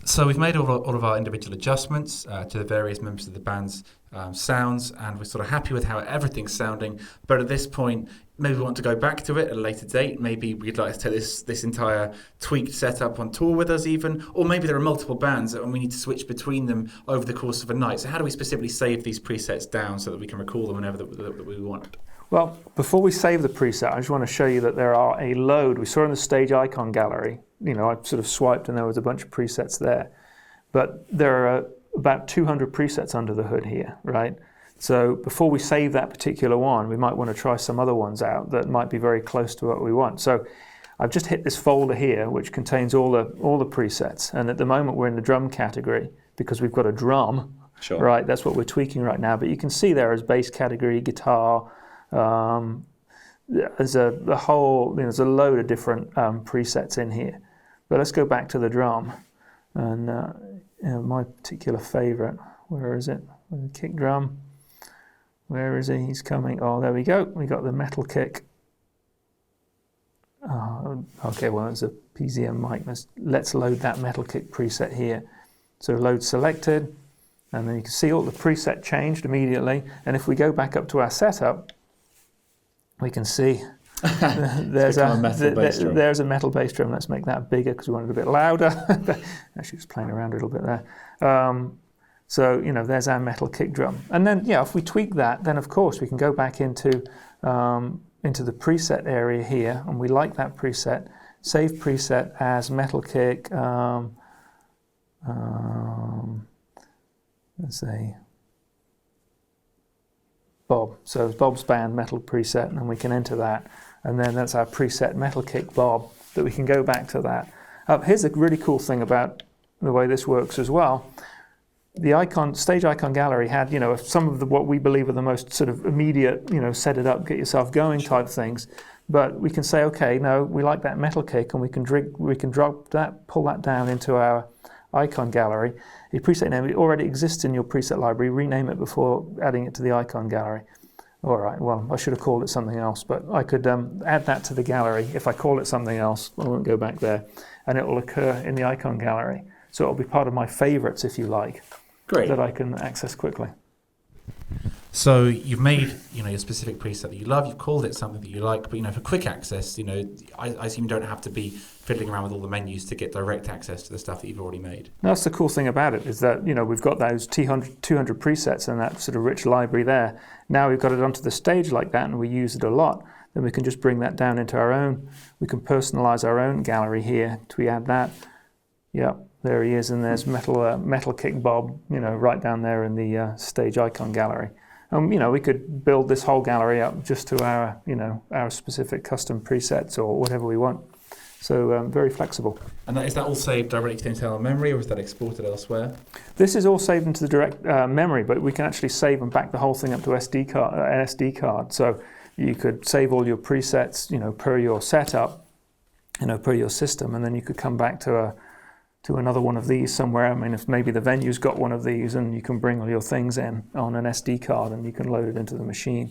So we've made all of our individual adjustments to the various members of the band's sounds, and we're sort of happy with how everything's sounding. But at this point, maybe we want to go back to it at a later date. Maybe we'd like to take this entire tweaked setup on tour with us even, or maybe there are multiple bands and we need to switch between them over the course of a night. So how do we specifically save these presets down so that we can recall them whenever that we want? Well, before we save the preset, I just want to show you that there are a load. We saw in the stage icon gallery, I sort of swiped and there was a bunch of presets there. But there are about 200 presets under the hood here, right? So before we save that particular one, we might want to try some other ones out that might be very close to what we want. So I've just hit this folder here, which contains all the presets. And at the moment, we're in the drum category because we've got a drum, Sure. Right? That's what we're tweaking right now. But you can see there is bass category, guitar. There's a there's a load of different presets in here. But let's go back to the drum. And my particular favorite, where is it? The kick drum. Where is he? He's coming. Oh, there we go. We got the metal kick. Oh, okay, well, it's a PZM mic. Let's load that metal kick preset here. So load selected, and then you can see all the preset changed immediately. And if we go back up to our setup, we can see there's a metal bass drum. Let's make that bigger because we want it a bit louder. Actually, just playing around a little bit there. So, there's our metal kick drum. And then, if we tweak that, then of course we can go back into the preset area here, and we like that preset. Save preset as metal kick, let's say Bob. So it's Bob's band metal preset, and we can enter that. And then that's our preset metal kick Bob, that we can go back to that. Here's a really cool thing about the way this works as well. The stage icon gallery had, some of what we believe are the most sort of immediate, set it up, get yourself going type things. But we can say, okay, no, we like that metal kick, and we can drop that, pull that down into our icon gallery. A preset name, it already exists in your preset library. Rename it before adding it to the icon gallery. All right, well, I should have called it something else, but I could add that to the gallery. If I call it something else, I won't go back there, and it will occur in the icon gallery. So it'll be part of my favorites, if you like. Great. That I can access quickly. So you've made, your specific preset that you love. You've called it something that you like, but for quick access, I assume you don't have to be fiddling around with all the menus to get direct access to the stuff that you've already made. That's the cool thing about it, is that we've got those 200 presets and that sort of rich library there. Now we've got it onto the stage like that, and we use it a lot. Then we can just bring that down into our own. We can personalize our own gallery here. Do we add that? Yep. There he is, and there's metal kick Bob, right down there in the stage icon gallery. We could build this whole gallery up just to our specific custom presets or whatever we want. So very flexible. And is that all saved directly to the internal memory, or is that exported elsewhere? This is all saved into the direct memory, but we can actually save and back the whole thing up to an SD card. So you could save all your presets, per your setup, per your system, and then you could come back to another one of these somewhere. I mean, if maybe the venue's got one of these, and you can bring all your things in on an SD card and you can load it into the machine,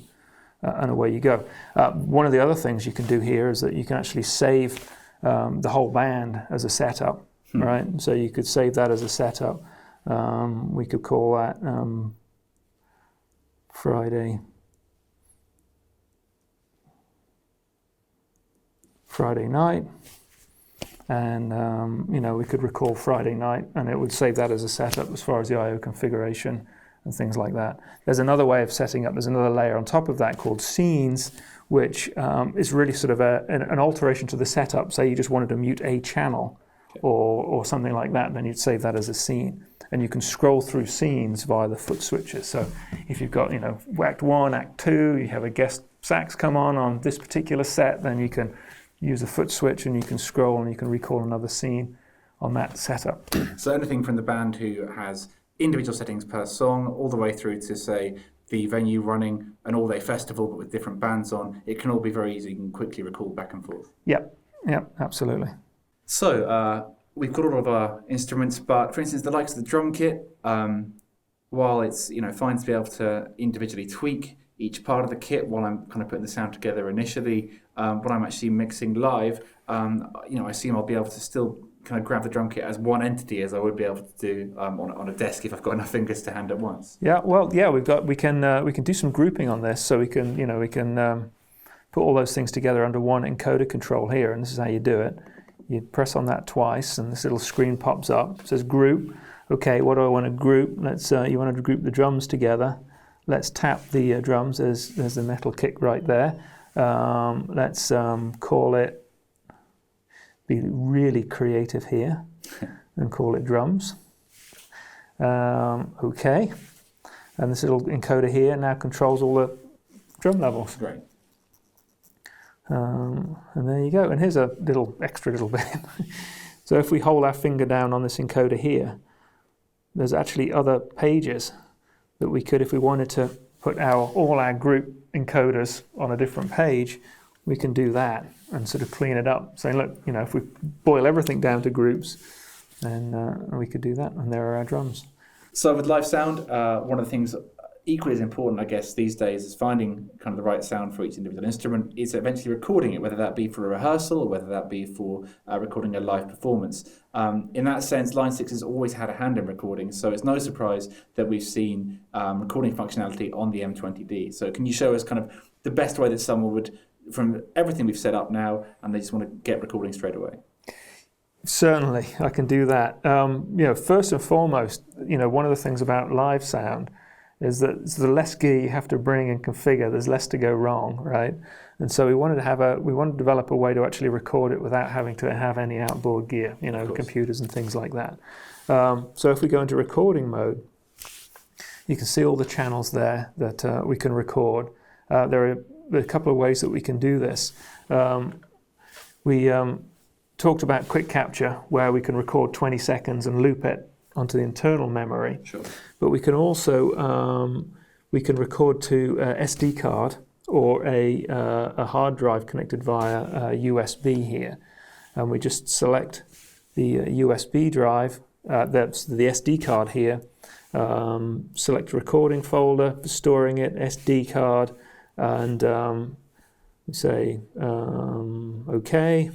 and away you go. One of the other things you can do here is that you can actually save the whole band as a setup, right? So you could save that as a setup. We could call that Friday night. And we could recall Friday night, and it would save that as a setup as far as the I/O configuration and things like that. There's another way of setting up. There's another layer on top of that called scenes, which is really sort of an alteration to the setup. Say you just wanted to mute a channel or something like that, then you'd save that as a scene. And you can scroll through scenes via the foot switches. So if you've got Act 1, Act 2, you have a guest sax come on this particular set, then you can use a foot switch and you can scroll and you can recall another scene on that setup. So anything from the band who has individual settings per song all the way through to, say, the venue running an all-day festival but with different bands on, it can all be very easy. You can quickly recall back and forth. Yep, absolutely. So we've got all of our instruments, but for instance, the likes of the drum kit, while it's fine to be able to individually tweak each part of the kit while I'm kind of putting the sound together initially, when I'm actually mixing live, I assume I'll be able to still kind of grab the drum kit as one entity as I would be able to do on a desk if I've got enough fingers to hand at once. Yeah, well, yeah, we can do some grouping on this, so we can put all those things together under one encoder control here, and this is how you do it. You press on that twice, and this little screen pops up. It says group. Okay, what do I want to group? You want to group the drums together. Let's tap the drums. There's the metal kick right there. Let's call it. Be really creative here, and call it drums. Okay, and this little encoder here now controls all the drum levels. Great. And there you go. And here's a extra little bit. So if we hold our finger down on this encoder here, there's actually other pages that we could, if we wanted to put all our group encoders on a different page, we can do that and sort of clean it up. Saying, look, if we boil everything down to groups, then we could do that. And there are our drums. So with live sound, one of the things equally as important, I guess, these days is finding kind of the right sound for each individual instrument, is eventually recording it, whether that be for a rehearsal or whether that be for recording a live performance. In that sense, Line 6 has always had a hand in recording, so it's no surprise that we've seen recording functionality on the M20D. So can you show us kind of the best way that someone would, from everything we've set up now, and they just want to get recording straight away? Certainly, I can do that. First and foremost, one of the things about live sound is that the less gear you have to bring and configure, there's less to go wrong, right? And so we wanted to develop a way to actually record it without having to have any outboard gear, computers and things like that. So if we go into recording mode, you can see all the channels there that we can record. There are a couple of ways that we can do this. We talked about quick capture, where we can record 20 seconds and loop it onto the internal memory. Sure. But we can also record to a SD card or a hard drive connected via USB here, and we just select the USB drive, that's the SD card here. Select a recording folder for storing it, SD card, and we say OK.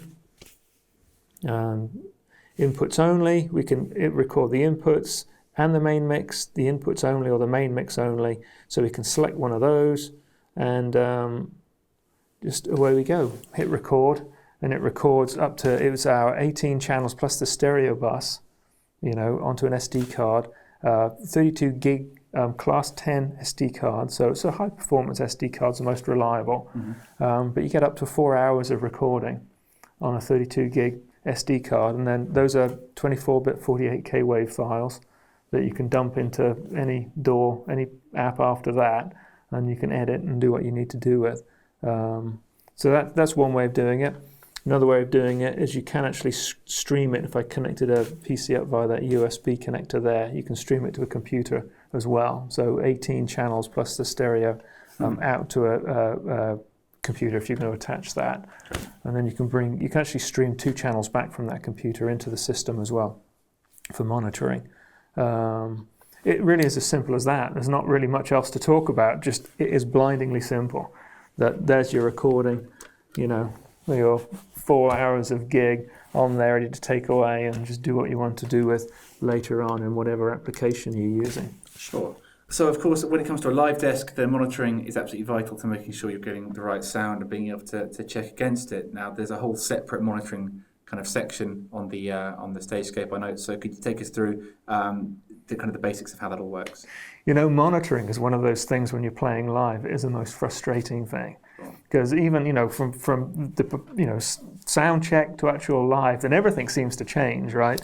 Inputs only, we can record the inputs and the main mix, the inputs only or the main mix only. So we can select one of those and just away we go. Hit record, and it records up to, it was our 18 channels plus the stereo bus, onto an SD card, 32 gig class 10 SD card. So it's a high performance SD card, the most reliable. Mm-hmm. But you get up to 4 hours of recording on a 32 gig SD card, and then those are 24-bit 48K WAV files that you can dump into any app after that, and you can edit and do what you need to do with. So that's one way of doing it. Another way of doing it is you can actually stream it. If I connected a PC up via that USB connector there, you can stream it to a computer as well. So 18 channels plus the stereo out to a computer if you're going to attach that, and then you can actually stream 2 channels back from that computer into the system as well for monitoring. It really is as simple as that. There's not really much else to talk about. Just it is blindingly simple. There's your recording, your 4 hours of gig on there ready to take away and just do what you want to do with later on in whatever application you're using. Sure. So, of course, when it comes to a live desk, the monitoring is absolutely vital to making sure you're getting the right sound and being able to check against it. Now, there's a whole separate monitoring kind of section on the StageScape, I know. So could you take us through the basics of how that all works? Monitoring is one of those things when you're playing live. It is the most frustrating thing. Because even, from the, sound check to actual live, then everything seems to change, right?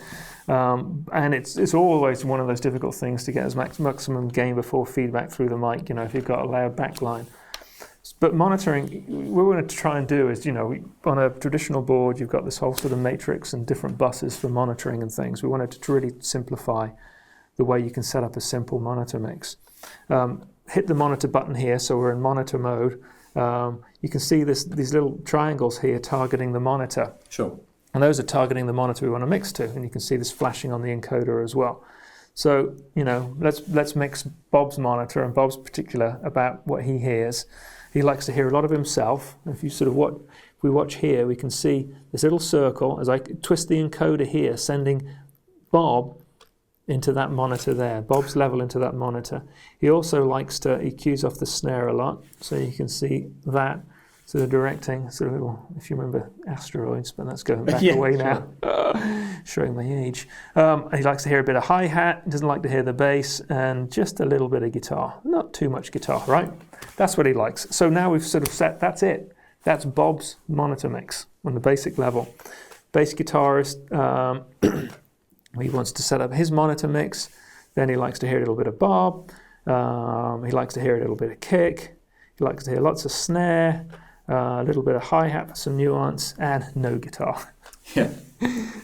And it's always one of those difficult things to get as maximum gain before feedback through the mic, if you've got a loud backline. But monitoring, what we want to try and do is, on a traditional board, you've got this whole sort of matrix and different buses for monitoring and things. We wanted to really simplify the way you can set up a simple monitor mix. Hit the monitor button here, so we're in monitor mode. You can see these little triangles here targeting the monitor. Sure. And those are targeting the monitor we want to mix to, and you can see this flashing on the encoder as well. So, let's mix Bob's monitor and Bob's particular about what he hears. He likes to hear a lot of himself. If we we watch here, we can see this little circle as I twist the encoder here, sending Bob into that monitor there, Bob's level into that monitor. He also likes to, he cues off the snare a lot, so you can see that sort of directing, sort of little, if you remember asteroids, but that's going back away now, showing my age. He likes to hear a bit of hi-hat, doesn't like to hear the bass, and just a little bit of guitar. Not too much guitar, right? That's what he likes. So now we've sort of set, that's it. That's Bob's monitor mix on the basic level. Bass guitarist, he wants to set up his monitor mix. Then he likes to hear a little bit of Bob. He likes to hear a little bit of kick. He likes to hear lots of snare, a little bit of hi-hat, some nuance, and no guitar. Yeah.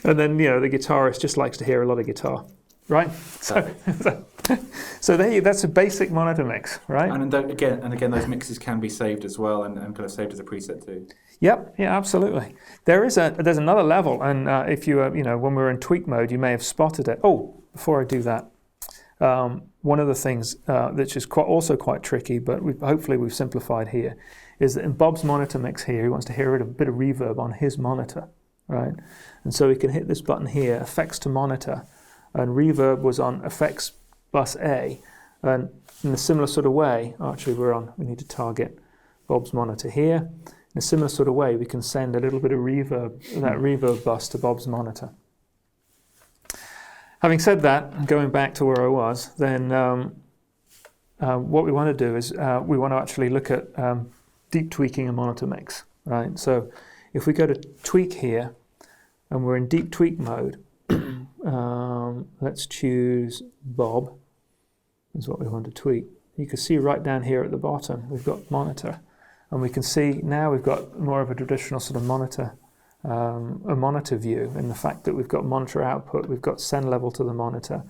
And then, you know, the guitarist just likes to hear a lot of guitar, right? So there that's a basic monitor mix, right? And again, those mixes can be saved as well, and kind of saved as a preset too. Yep, yeah, absolutely. There's another level, and if you when we're in tweak mode, you may have spotted it. Oh, before I do that, one of the things that's just also quite tricky, but hopefully we've simplified here, is that in Bob's monitor mix here, he wants to hear a bit of reverb on his monitor, right? And so he can hit this button here, effects to monitor, and reverb was on effects bus A, and in a similar sort of way, actually we need to target Bob's monitor here. In a similar sort of way, we can send a little bit of reverb, that reverb bus to Bob's monitor. Having said that, going back to where I was, then what we want to do is we want to actually look at deep tweaking a monitor mix, right? So if we go to tweak here, and we're in deep tweak mode, let's choose Bob, is what we want to tweak. You can see right down here at the bottom, we've got monitor. And we can see now we've got more of a traditional sort of monitor, a monitor view, in the fact that we've got monitor output, we've got send level to the monitor,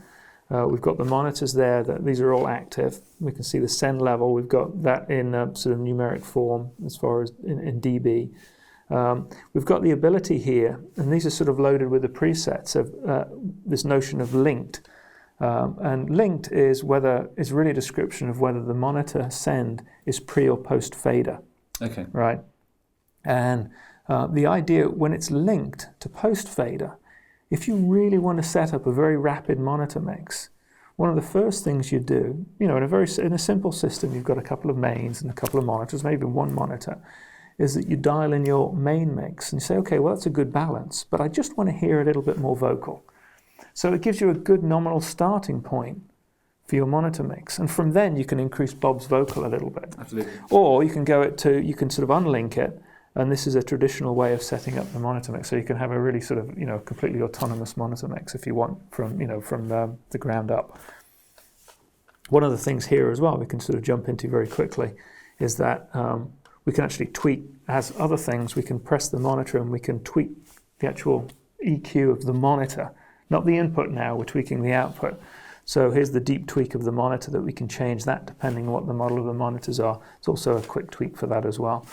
we've got the monitors there, that these are all active. We can see the send level, we've got that in sort of numeric form as far as in dB. We've got the ability here, and these are sort of loaded with the presets of this notion of linked. And linked is really a description of whether the monitor send is pre or post fader. Okay. Right. And the idea when it's linked to post fader, if you really want to set up a very rapid monitor mix, one of the first things you do, in a simple system, you've got a couple of mains and a couple of monitors, maybe one monitor, is that you dial in your main mix and you say, okay, well that's a good balance, but I just want to hear a little bit more vocal. So it gives you a good nominal starting point for your monitor mix. And from then you can increase Bob's vocal a little bit. Absolutely. Or you can you can sort of unlink it, and this is a traditional way of setting up the monitor mix. So you can have a really sort of, completely autonomous monitor mix if you want from the ground up. One of the things here as well we can sort of jump into very quickly is that we can actually tweak, as other things, we can press the monitor and we can tweak the actual EQ of the monitor. Not the input now, we're tweaking the output. So here's the deep tweak of the monitor that we can change that depending on what the model of the monitors are. It's also a quick tweak for that as well.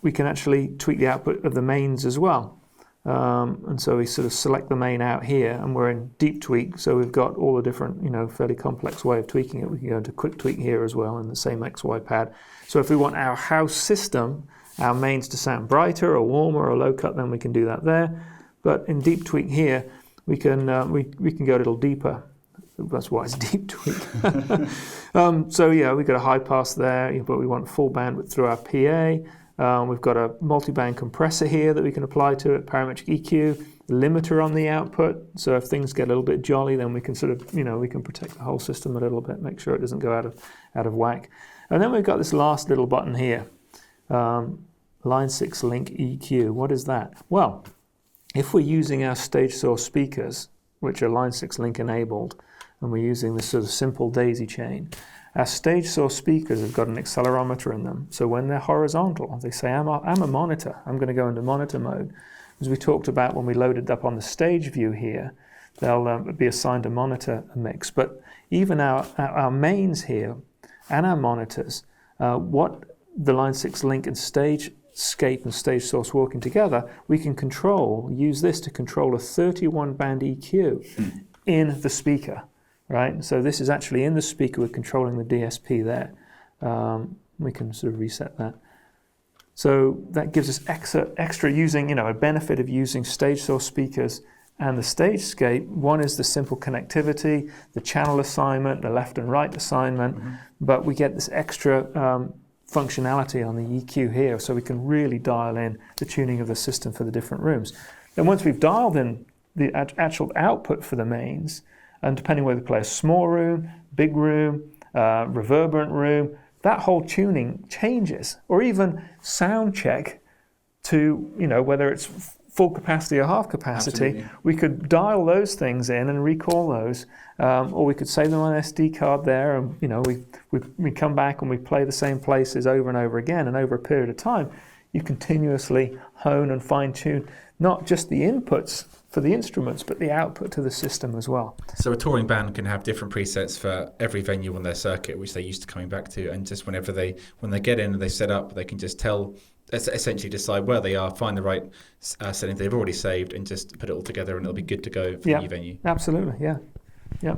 We can actually tweak the output of the mains as well. And so we sort of select the main out here and we're in deep tweak. So we've got all the different, fairly complex way of tweaking it. We can go into quick tweak here as well in the same XY pad. So if we want our house system, our mains to sound brighter or warmer or low cut, then we can do that there. But in deep tweak here, we can go a little deeper. That's why it's deep tweak. So yeah, we've got a high pass there, but we want full bandwidth through our PA. We've got a multi-band compressor here that we can apply to it, parametric EQ, limiter on the output. So if things get a little bit jolly, then we can sort of, we can protect the whole system a little bit, make sure it doesn't go out of whack. And then we've got this last little button here, line 6 link EQ. What is that? Well, if we're using our stage source speakers, which are line 6 link enabled, and we're using this sort of simple daisy chain, our stage source speakers have got an accelerometer in them. So when they're horizontal, they say, I'm a monitor. I'm going to go into monitor mode. As we talked about when we loaded up on the stage view here, they'll be assigned a monitor mix. But even our mains here and our monitors, what the line 6 link and StageScape and stage source working together, we can use this to control a 31 band EQ in the speaker. Right, so this is actually in the speaker, we're controlling the DSP there. We can sort of reset that. So that gives us extra using, a benefit of using stage source speakers and the StageScape. One is the simple connectivity, the channel assignment, the left and right assignment, but we get this extra functionality on the EQ here, so we can really dial in the tuning of the system for the different rooms. Then once we've dialed in the actual output for the mains, and depending whether we play a small room, big room, reverberant room, that whole tuning changes, or even sound check to, whether it's full capacity or half capacity. Absolutely. We could dial those things in and recall those, or we could save them on an SD card there, and we come back and we play the same places over and over again, and over a period of time, you continuously hone and fine tune not just the inputs for the instruments, but the output to the system as well. So a touring band can have different presets for every venue on their circuit, which they're used to coming back to, and just when they get in and they set up, they can just essentially decide where they are, find the right settings they've already saved, and just put it all together, and it'll be good to go for the new venue. Absolutely, yeah.